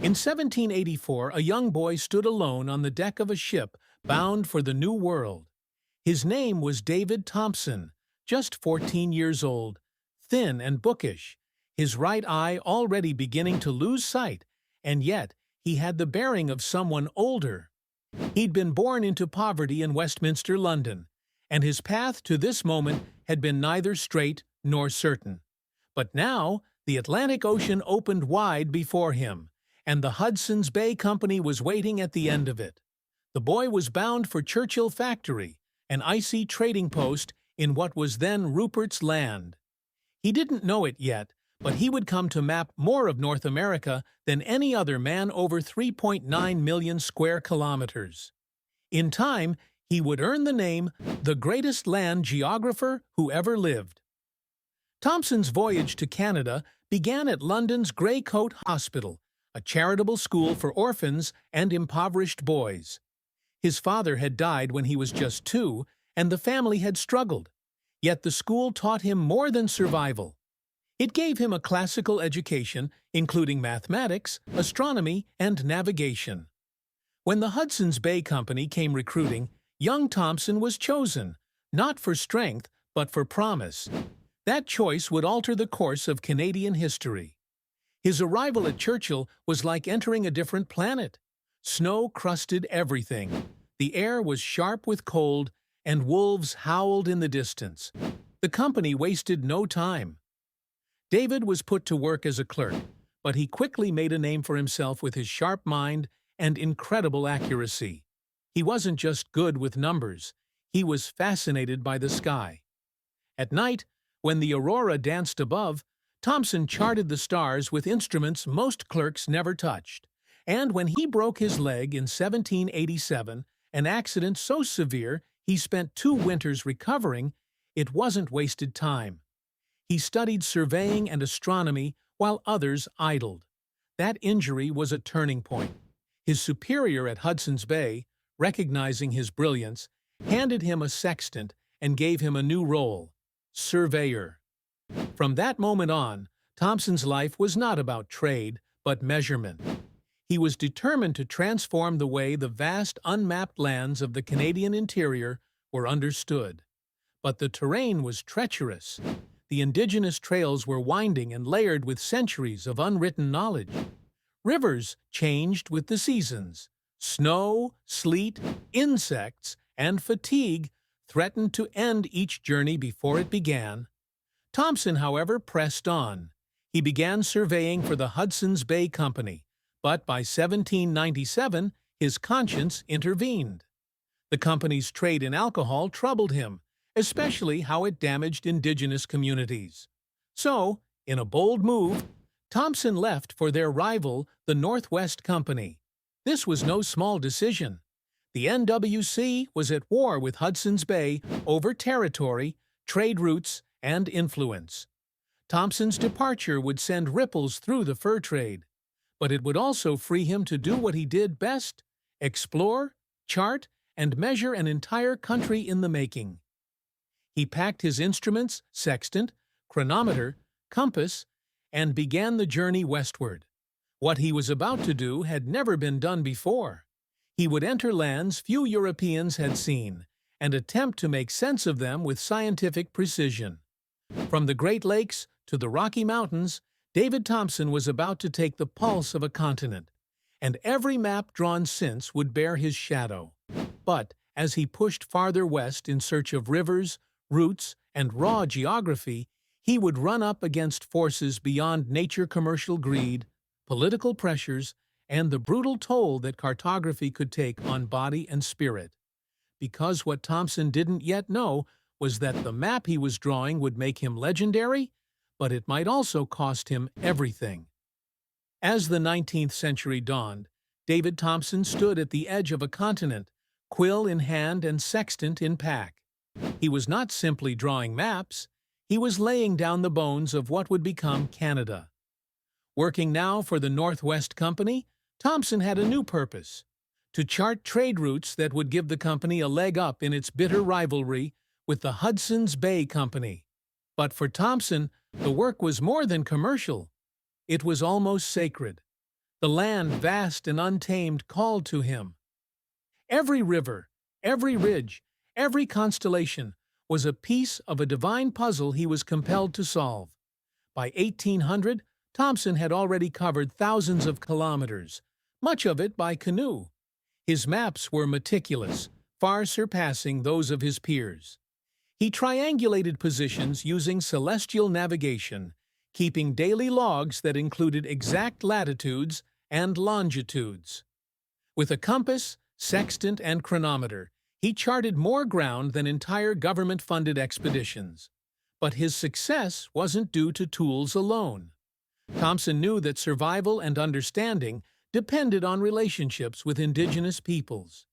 In 1784, a young boy stood alone on the deck of a ship bound for the New World. His name was David Thompson, just 14 years old, thin and bookish, his right eye already beginning to lose sight, and yet he had the bearing of someone older. He'd been born into poverty in Westminster, London, and his path to this moment had been neither straight nor certain. But now the Atlantic Ocean opened wide before him, and the Hudson's Bay Company was waiting at the end of it. The boy was bound for Churchill Factory, an icy trading post in what was then Rupert's Land. He didn't know it yet, but he would come to map more of North America than any other man over 3.9 million square kilometers. In time, he would earn the name the greatest land geographer who ever lived. Thompson's voyage to Canada began at London's Greycoat Hospital, a charitable school for orphans and impoverished boys. His father had died when he was just 2, and the family had struggled. Yet the school taught him more than survival. It gave him a classical education, including mathematics, astronomy, and navigation. When the Hudson's Bay Company came recruiting, young Thompson was chosen, not for strength, but for promise. That choice would alter the course of Canadian history. His arrival at Churchill was like entering a different planet. Snow crusted everything. The air was sharp with cold, and wolves howled in the distance. The company wasted no time. David was put to work as a clerk, but he quickly made a name for himself with his sharp mind and incredible accuracy. He wasn't just good with numbers, he was fascinated by the sky. At night, when the aurora danced above, Thompson charted the stars with instruments most clerks never touched. And when he broke his leg in 1787, an accident so severe he spent 2 winters recovering, it wasn't wasted time. He studied surveying and astronomy while others idled. That injury was a turning point. His superior at Hudson's Bay, recognizing his brilliance, handed him a sextant and gave him a new role: surveyor. From that moment on, Thompson's life was not about trade, but measurement. He was determined to transform the way the vast unmapped lands of the Canadian interior were understood. But the terrain was treacherous. The Indigenous trails were winding and layered with centuries of unwritten knowledge. Rivers changed with the seasons. Snow, sleet, insects, and fatigue threatened to end each journey before it began. Thompson, however, pressed on. He began surveying for the Hudson's Bay Company, but by 1797, his conscience intervened. The company's trade in alcohol troubled him, especially how it damaged Indigenous communities. So, in a bold move, Thompson left for their rival, the Northwest Company. This was no small decision. The NWC was at war with Hudson's Bay over territory, trade routes, and influence. Thompson's departure would send ripples through the fur trade, but it would also free him to do what he did best: explore, chart, and measure an entire country in the making. He packed his instruments, sextant, chronometer, compass, and began the journey westward. What he was about to do had never been done before. He would enter lands few Europeans had seen, and attempt to make sense of them with scientific precision. From the Great Lakes to the Rocky Mountains, David Thompson was about to take the pulse of a continent, and every map drawn since would bear his shadow. But as he pushed farther west in search of rivers, routes, and raw geography, he would run up against forces beyond nature: commercial greed, political pressures, and the brutal toll that cartography could take on body and spirit. Because what Thompson didn't yet know was that the map he was drawing would make him legendary, but it might also cost him everything. As the 19th century dawned, David Thompson stood at the edge of a continent, quill in hand and sextant in pack. He was not simply drawing maps, he was laying down the bones of what would become Canada. Working now for the Northwest Company, Thompson had a new purpose: to chart trade routes that would give the company a leg up in its bitter rivalry with the Hudson's Bay Company. But for Thompson, the work was more than commercial. It was almost sacred. The land, vast and untamed, called to him. Every river, every ridge, every constellation was a piece of a divine puzzle he was compelled to solve. By 1800, Thompson had already covered thousands of kilometers, much of it by canoe. His maps were meticulous, far surpassing those of his peers. He triangulated positions using celestial navigation, keeping daily logs that included exact latitudes and longitudes. With a compass, sextant, and chronometer, he charted more ground than entire government-funded expeditions. But his success wasn't due to tools alone. Thompson knew that survival and understanding depended on relationships with indigenous peoples.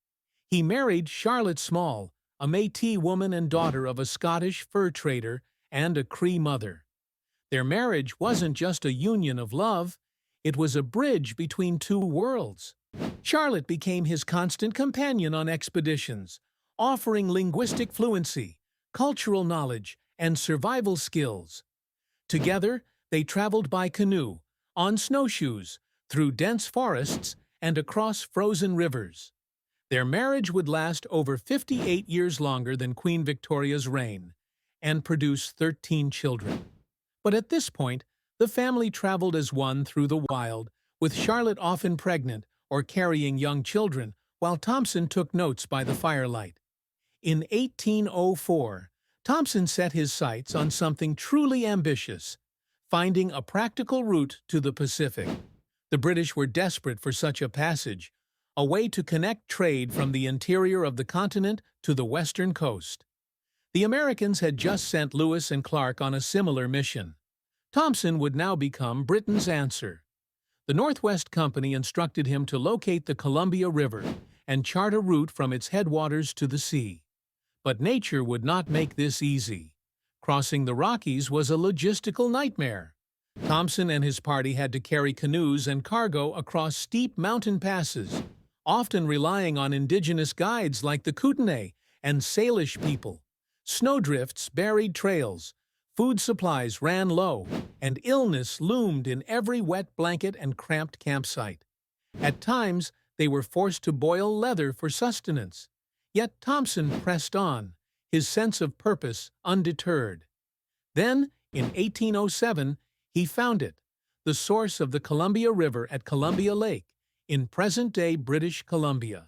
He married Charlotte Small, a Métis woman and daughter of a Scottish fur trader and a Cree mother. Their marriage wasn't just a union of love, it was a bridge between two worlds. Charlotte became his constant companion on expeditions, offering linguistic fluency, cultural knowledge, and survival skills. Together, they traveled by canoe, on snowshoes, through dense forests, and across frozen rivers. Their marriage would last over 58 years longer than Queen Victoria's reign, and produce 13 children. But at this point, the family traveled as one through the wild, with Charlotte often pregnant or carrying young children, while Thompson took notes by the firelight. In 1804, Thompson set his sights on something truly ambitious, finding a practical route to the Pacific. The British were desperate for such a passage, a way to connect trade from the interior of the continent to the western coast. The Americans had just sent Lewis and Clark on a similar mission. Thompson would now become Britain's answer. The Northwest Company instructed him to locate the Columbia River and chart a route from its headwaters to the sea. But nature would not make this easy. Crossing the Rockies was a logistical nightmare. Thompson and his party had to carry canoes and cargo across steep mountain passes, often relying on indigenous guides like the Kootenai and Salish people. Snowdrifts buried trails, food supplies ran low, and illness loomed in every wet blanket and cramped campsite. At times, they were forced to boil leather for sustenance. Yet Thompson pressed on, his sense of purpose undeterred. Then, in 1807, he found it, the source of the Columbia River at Columbia Lake, in present-day British Columbia.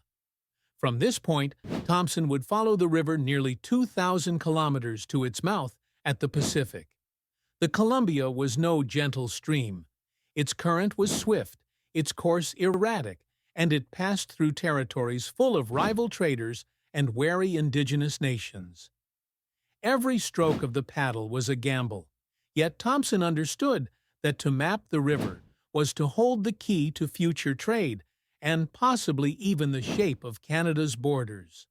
From this point, Thompson would follow the river nearly 2,000 kilometers to its mouth at the Pacific. The Columbia was no gentle stream. Its current was swift, its course erratic, and it passed through territories full of rival traders and wary indigenous nations. Every stroke of the paddle was a gamble, yet Thompson understood that to map the river was to hold the key to future trade and possibly even the shape of Canada's borders.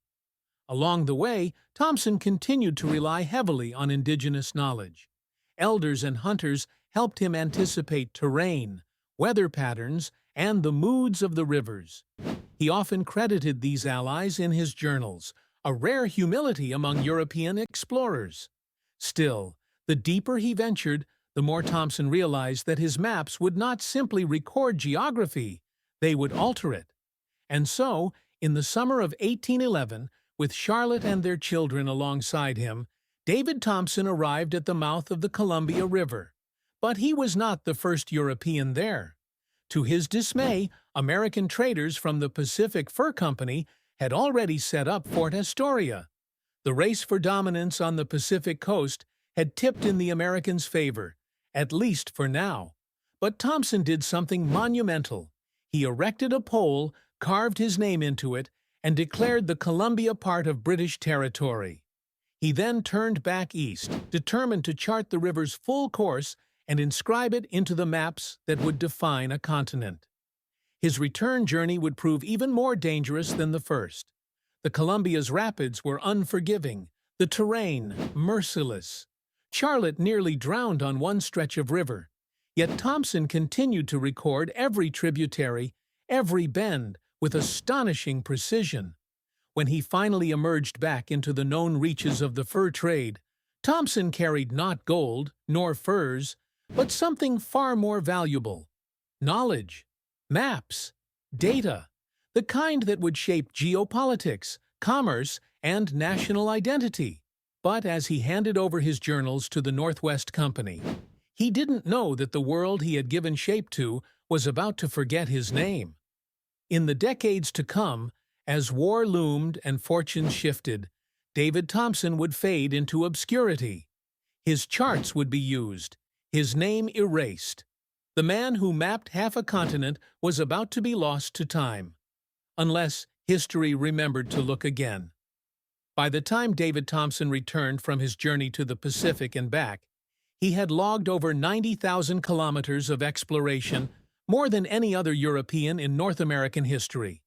Along the way, Thompson continued to rely heavily on indigenous knowledge. Elders and hunters helped him anticipate terrain, weather patterns, and the moods of the rivers. He often credited these allies in his journals, a rare humility among European explorers. Still, the deeper he ventured, the more Thompson realized that his maps would not simply record geography, they would alter it. And so, in the summer of 1811, with Charlotte and their children alongside him, David Thompson arrived at the mouth of the Columbia River. But he was not the first European there. To his dismay, American traders from the Pacific Fur Company had already set up Fort Astoria. The race for dominance on the Pacific coast had tipped in the Americans' favor, at least for now. But Thompson did something monumental. He erected a pole, carved his name into it, and declared the Columbia part of British territory. He then turned back east, determined to chart the river's full course and inscribe it into the maps that would define a continent. His return journey would prove even more dangerous than the first. The Columbia's rapids were unforgiving, the terrain merciless. Charlotte nearly drowned on one stretch of river, yet Thompson continued to record every tributary, every bend, with astonishing precision. When he finally emerged back into the known reaches of the fur trade, Thompson carried not gold, nor furs, but something far more valuable: knowledge. Maps. Data. The kind that would shape geopolitics, commerce, and national identity. But as he handed over his journals to the Northwest Company, he didn't know that the world he had given shape to was about to forget his name. In the decades to come, as war loomed and fortunes shifted, David Thompson would fade into obscurity. His charts would be used, his name erased. The man who mapped half a continent was about to be lost to time, unless history remembered to look again. By the time David Thompson returned from his journey to the Pacific and back, he had logged over 90,000 kilometers of exploration, more than any other European in North American history.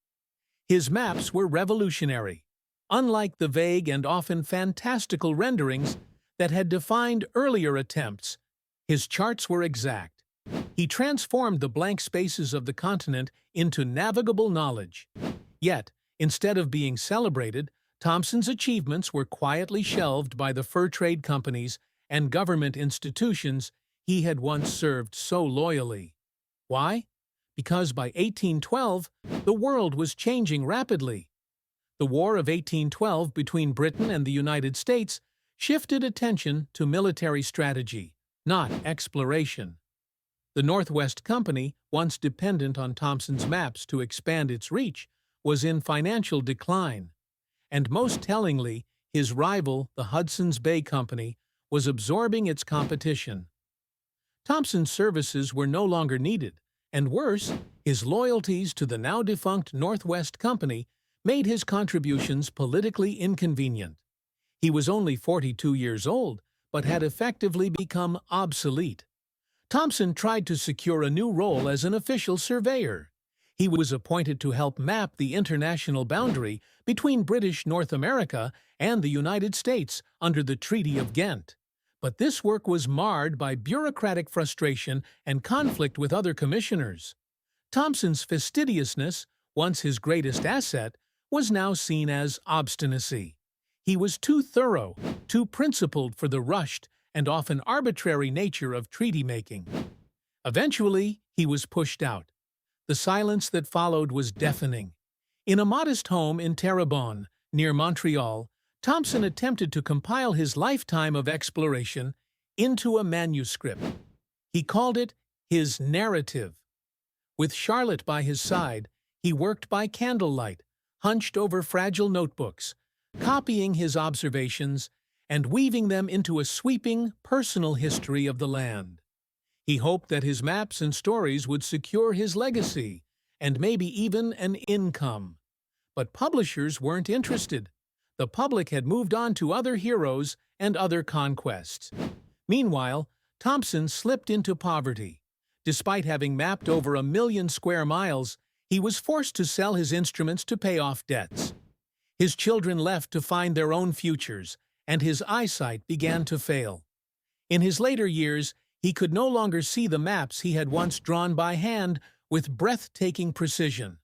His maps were revolutionary. Unlike the vague and often fantastical renderings that had defined earlier attempts, his charts were exact. He transformed the blank spaces of the continent into navigable knowledge. Yet, instead of being celebrated, Thompson's achievements were quietly shelved by the fur trade companies and government institutions he had once served so loyally. Why? Because by 1812, the world was changing rapidly. The War of 1812 between Britain and the United States shifted attention to military strategy, not exploration. The Northwest Company, once dependent on Thompson's maps to expand its reach, was in financial decline. And most tellingly, his rival, the Hudson's Bay Company, was absorbing its competition. Thompson's services were no longer needed, and worse, his loyalties to the now-defunct Northwest Company made his contributions politically inconvenient. He was only 42 years old, but had effectively become obsolete. Thompson tried to secure a new role as an official surveyor. He was appointed to help map the international boundary between British North America and the United States under the Treaty of Ghent. But this work was marred by bureaucratic frustration and conflict with other commissioners. Thompson's fastidiousness, once his greatest asset, was now seen as obstinacy. He was too thorough, too principled for the rushed and often arbitrary nature of treaty-making. Eventually, he was pushed out. The silence that followed was deafening. In a modest home in Terrebonne, near Montreal, Thompson attempted to compile his lifetime of exploration into a manuscript. He called it his narrative. With Charlotte by his side, he worked by candlelight, hunched over fragile notebooks, copying his observations and weaving them into a sweeping, personal history of the land. He hoped that his maps and stories would secure his legacy, and maybe even an income. But publishers weren't interested. The public had moved on to other heroes and other conquests. Meanwhile, Thompson slipped into poverty. Despite having mapped over 1 million square miles, he was forced to sell his instruments to pay off debts. His children left to find their own futures, and his eyesight began to fail. In his later years, he could no longer see the maps he had once drawn by hand with breathtaking precision.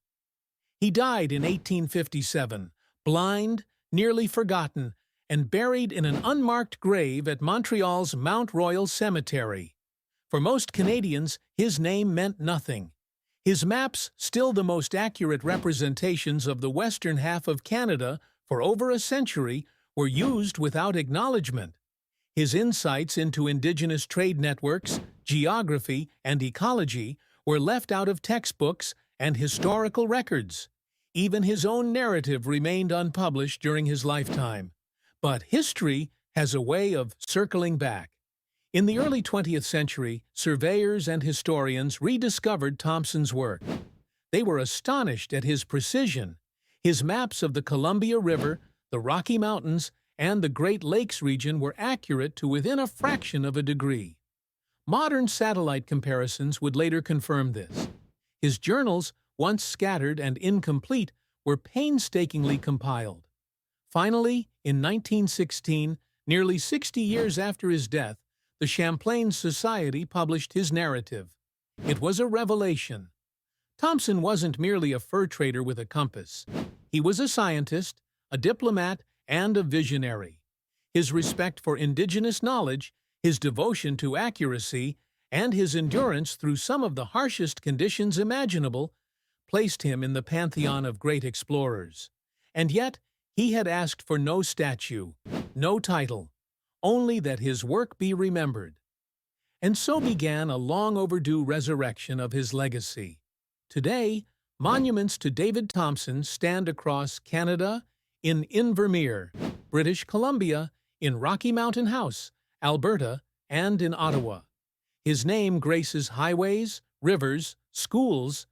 He died in 1857, blind, nearly forgotten, and buried in an unmarked grave at Montreal's Mount Royal Cemetery. For most Canadians, his name meant nothing. His maps, still the most accurate representations of the western half of Canada for over a century, were used without acknowledgement. His insights into Indigenous trade networks, geography, and ecology were left out of textbooks and historical records. Even his own narrative remained unpublished during his lifetime. But history has a way of circling back. In the early 20th century, surveyors and historians rediscovered Thompson's work. They were astonished at his precision. His maps of the Columbia River, the Rocky Mountains, and the Great Lakes region were accurate to within a fraction of a degree. Modern satellite comparisons would later confirm this. His journals, once scattered and incomplete, were painstakingly compiled. Finally, in 1916, nearly 60 years after his death, the Champlain Society published his narrative. It was a revelation. Thompson wasn't merely a fur trader with a compass. He was a scientist, a diplomat, and a visionary. His respect for Indigenous knowledge, his devotion to accuracy, and his endurance through some of the harshest conditions imaginable placed him in the pantheon of great explorers. And yet, he had asked for no statue, no title, only that his work be remembered. And so began a long-overdue resurrection of his legacy. Today, monuments to David Thompson stand across Canada, in Invermere, British Columbia, in Rocky Mountain House, Alberta, and in Ottawa. His name graces highways, rivers, schools,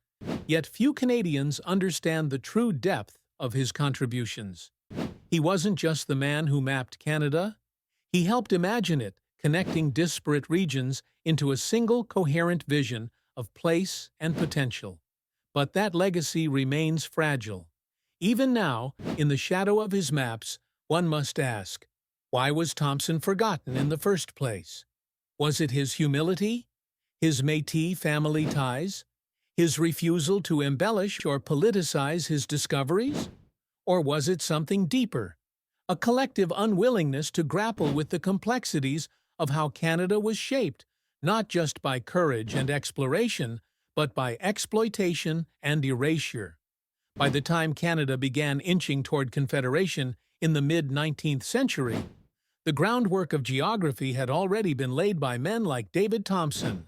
yet few Canadians understand the true depth of his contributions. He wasn't just the man who mapped Canada. He helped imagine it, connecting disparate regions into a single coherent vision of place and potential. But that legacy remains fragile. Even now, in the shadow of his maps, one must ask, why was Thompson forgotten in the first place? Was it his humility? His Métis family ties? His refusal to embellish or politicize his discoveries? Or was it something deeper? A collective unwillingness to grapple with the complexities of how Canada was shaped, not just by courage and exploration, but by exploitation and erasure. By the time Canada began inching toward Confederation in the mid-19th century, the groundwork of geography had already been laid by men like David Thompson.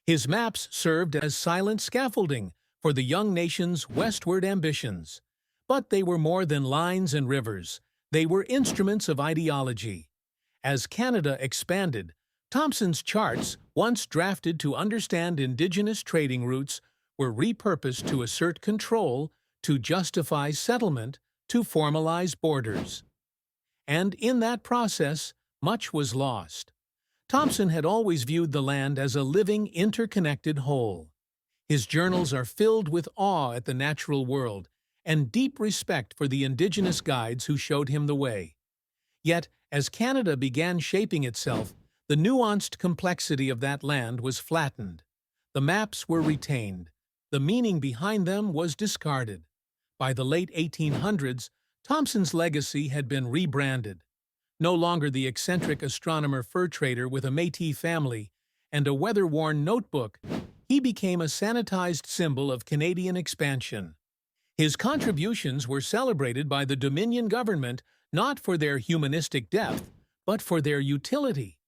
His maps served as silent scaffolding for the young nation's westward ambitions. But they were more than lines and rivers. They were instruments of ideology. As Canada expanded, Thompson's charts, once drafted to understand Indigenous trading routes, were repurposed to assert control, to justify settlement, to formalize borders. And in that process, much was lost. Thompson had always viewed the land as a living, interconnected whole. His journals are filled with awe at the natural world and deep respect for the Indigenous guides who showed him the way. Yet, as Canada began shaping itself, the nuanced complexity of that land was flattened. The maps were retained. The meaning behind them was discarded. By the late 1800s, Thompson's legacy had been rebranded. No longer the eccentric astronomer fur trader with a Métis family and a weather-worn notebook, he became a sanitized symbol of Canadian expansion. His contributions were celebrated by the Dominion government not for their humanistic depth, but for their utility.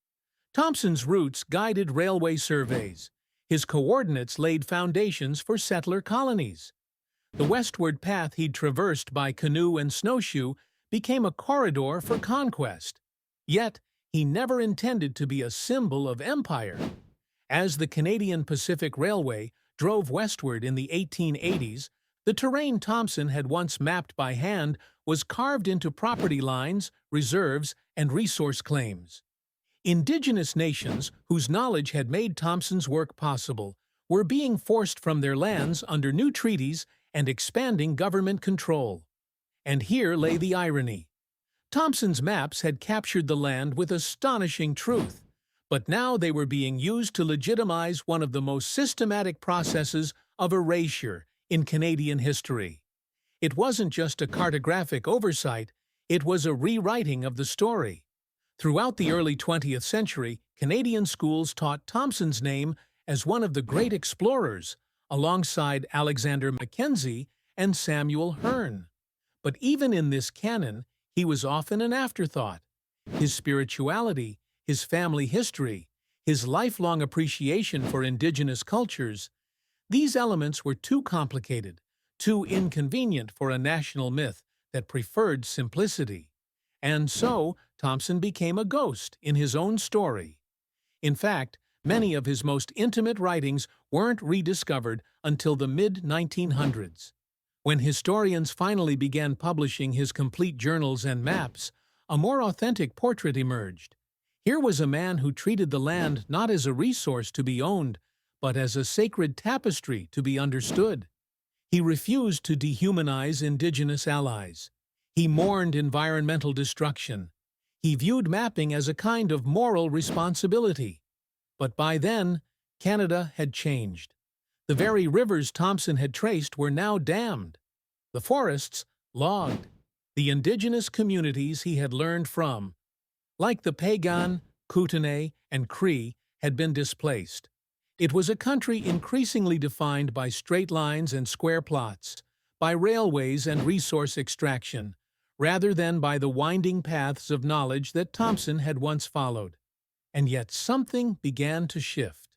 Thompson's routes guided railway surveys. His coordinates laid foundations for settler colonies. The westward path he'd traversed by canoe and snowshoe became a corridor for conquest. Yet, he never intended to be a symbol of empire. As the Canadian Pacific Railway drove westward in the 1880s, the terrain Thompson had once mapped by hand was carved into property lines, reserves, and resource claims. Indigenous nations, whose knowledge had made Thompson's work possible, were being forced from their lands under new treaties and expanding government control. And here lay the irony. Thompson's maps had captured the land with astonishing truth, but now they were being used to legitimize one of the most systematic processes of erasure in Canadian history. It wasn't just a cartographic oversight, it was a rewriting of the story. Throughout the early 20th century, Canadian schools taught Thompson's name as one of the great explorers, alongside Alexander Mackenzie and Samuel Hearne. But even in this canon, he was often an afterthought. His spirituality, his family history, his lifelong appreciation for Indigenous cultures, these elements were too complicated, too inconvenient for a national myth that preferred simplicity. And so, Thompson became a ghost in his own story. In fact, many of his most intimate writings weren't rediscovered until the mid-1900s. When historians finally began publishing his complete journals and maps, a more authentic portrait emerged. Here was a man who treated the land not as a resource to be owned, but as a sacred tapestry to be understood. He refused to dehumanize Indigenous allies. He mourned environmental destruction. He viewed mapping as a kind of moral responsibility. But by then, Canada had changed. The very rivers Thompson had traced were now dammed. The forests logged. The Indigenous communities he had learned from, like the Piegan, Kootenay, and Cree, had been displaced. It was a country increasingly defined by straight lines and square plots, by railways and resource extraction, rather than by the winding paths of knowledge that Thompson had once followed. And yet something began to shift.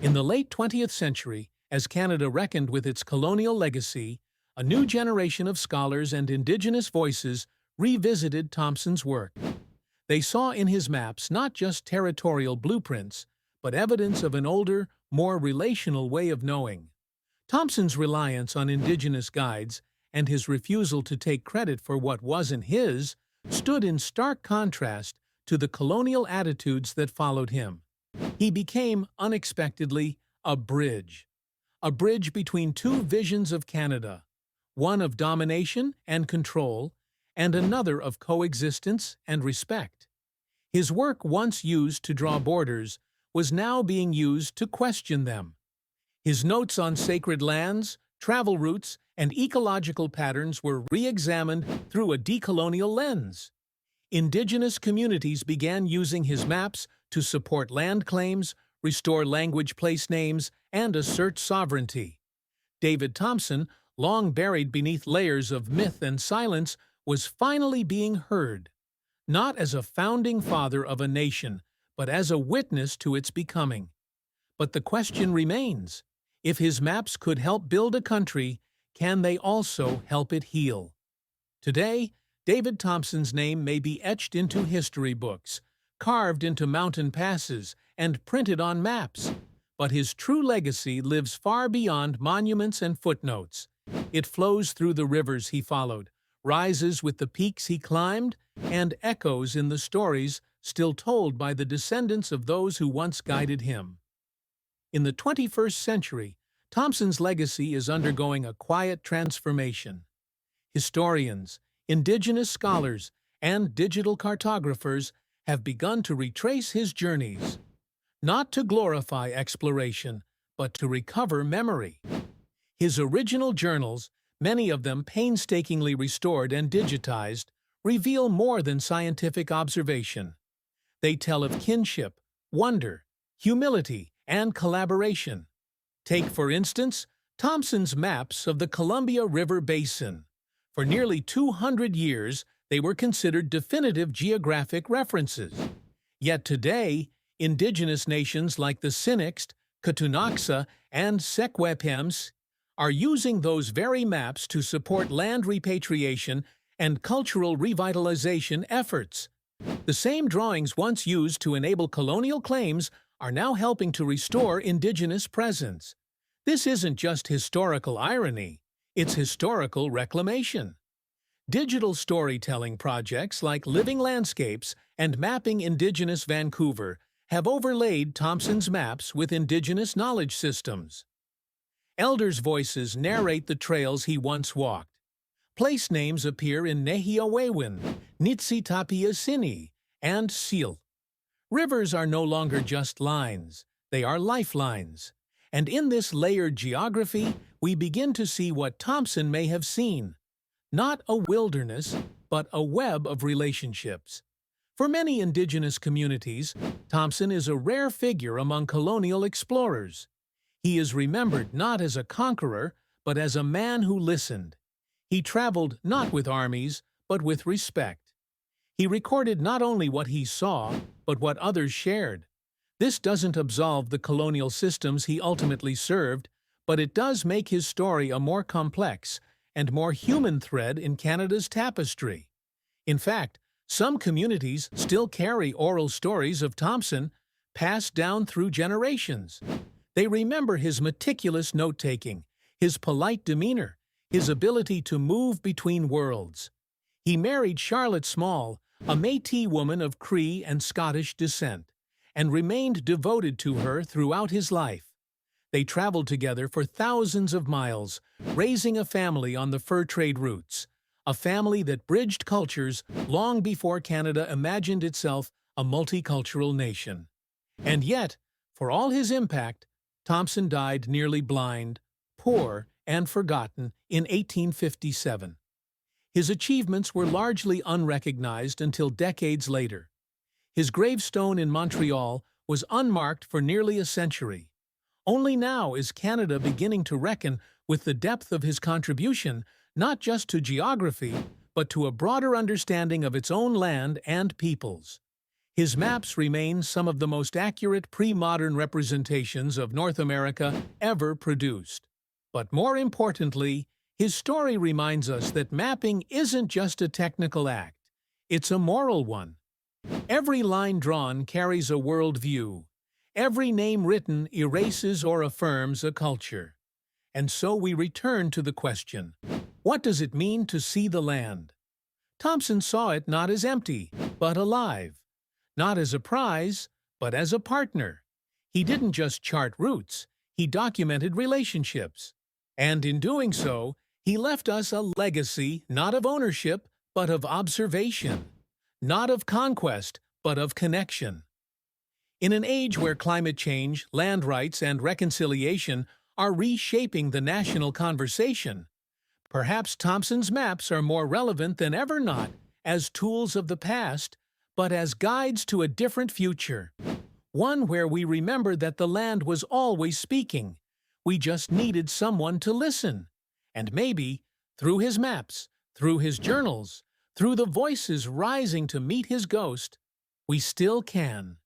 In the late 20th century, as Canada reckoned with its colonial legacy, a new generation of scholars and Indigenous voices revisited Thompson's work. They saw in his maps not just territorial blueprints, but evidence of an older, more relational way of knowing. Thompson's reliance on Indigenous guides and his refusal to take credit for what wasn't his stood in stark contrast to the colonial attitudes that followed him. He became, unexpectedly, a bridge between two visions of Canada, one of domination and control, and another of coexistence and respect. His work, once used to draw borders, was now being used to question them. His notes on sacred lands, travel routes, and ecological patterns were re-examined through a decolonial lens. Indigenous communities began using his maps to support land claims, restore language place names, and assert sovereignty. David Thompson, long buried beneath layers of myth and silence, was finally being heard, not as a founding father of a nation, but as a witness to its becoming. But the question remains, if his maps could help build a country, can they also help it heal? Today, David Thompson's name may be etched into history books, carved into mountain passes, and printed on maps. But his true legacy lives far beyond monuments and footnotes. It flows through the rivers he followed, rises with the peaks he climbed, and echoes in the stories still told by the descendants of those who once guided him. In the 21st century, Thompson's legacy is undergoing a quiet transformation. Historians, Indigenous scholars, and digital cartographers have begun to retrace his journeys, not to glorify exploration, but to recover memory. His original journals, many of them painstakingly restored and digitized, reveal more than scientific observation. They tell of kinship, wonder, humility, and collaboration. Take, for instance, Thompson's maps of the Columbia River Basin. For nearly 200 years, they were considered definitive geographic references. Yet today, Indigenous nations like the Sinixt, Ktunaxa, and Secwepemc are using those very maps to support land repatriation and cultural revitalization efforts. The same drawings once used to enable colonial claims are now helping to restore Indigenous presence. This isn't just historical irony, it's historical reclamation. Digital storytelling projects like Living Landscapes and Mapping Indigenous Vancouver have overlaid Thompson's maps with Indigenous knowledge systems. Elders' voices narrate the trails he once walked. Place names appear in Nehiawewin, Nitsitapiasini, and Seal. Rivers are no longer just lines, they are lifelines. And in this layered geography, we begin to see what Thompson may have seen. Not a wilderness, but a web of relationships. For many Indigenous communities, Thompson is a rare figure among colonial explorers. He is remembered not as a conqueror, but as a man who listened. He traveled not with armies, but with respect. He recorded not only what he saw, but what others shared. This doesn't absolve the colonial systems he ultimately served, but it does make his story a more complex and more human thread in Canada's tapestry. In fact, some communities still carry oral stories of Thompson, passed down through generations. They remember his meticulous note-taking, his polite demeanor, his ability to move between worlds. He married Charlotte Small, a Métis woman of Cree and Scottish descent, and remained devoted to her throughout his life. They traveled together for thousands of miles, raising a family on the fur trade routes, a family that bridged cultures long before Canada imagined itself a multicultural nation. And yet, for all his impact, Thompson died nearly blind, poor, and forgotten in 1857. His achievements were largely unrecognized until decades later. His gravestone in Montreal was unmarked for nearly a century. Only now is Canada beginning to reckon with the depth of his contribution, not just to geography, but to a broader understanding of its own land and peoples. His maps remain some of the most accurate pre-modern representations of North America ever produced. But more importantly, his story reminds us that mapping isn't just a technical act, it's a moral one. Every line drawn carries a world view. Every name written erases or affirms a culture. And so we return to the question, what does it mean to see the land? Thompson saw it not as empty, but alive. Not as a prize, but as a partner. He didn't just chart routes, he documented relationships. And in doing so, he left us a legacy not of ownership, but of observation. Not of conquest, but of connection. In an age where climate change, land rights, and reconciliation are reshaping the national conversation, perhaps Thompson's maps are more relevant than ever, not as tools of the past, but as guides to a different future. One where we remember that the land was always speaking. We just needed someone to listen. And maybe, through his maps, through his journals, through the voices rising to meet his ghost, we still can.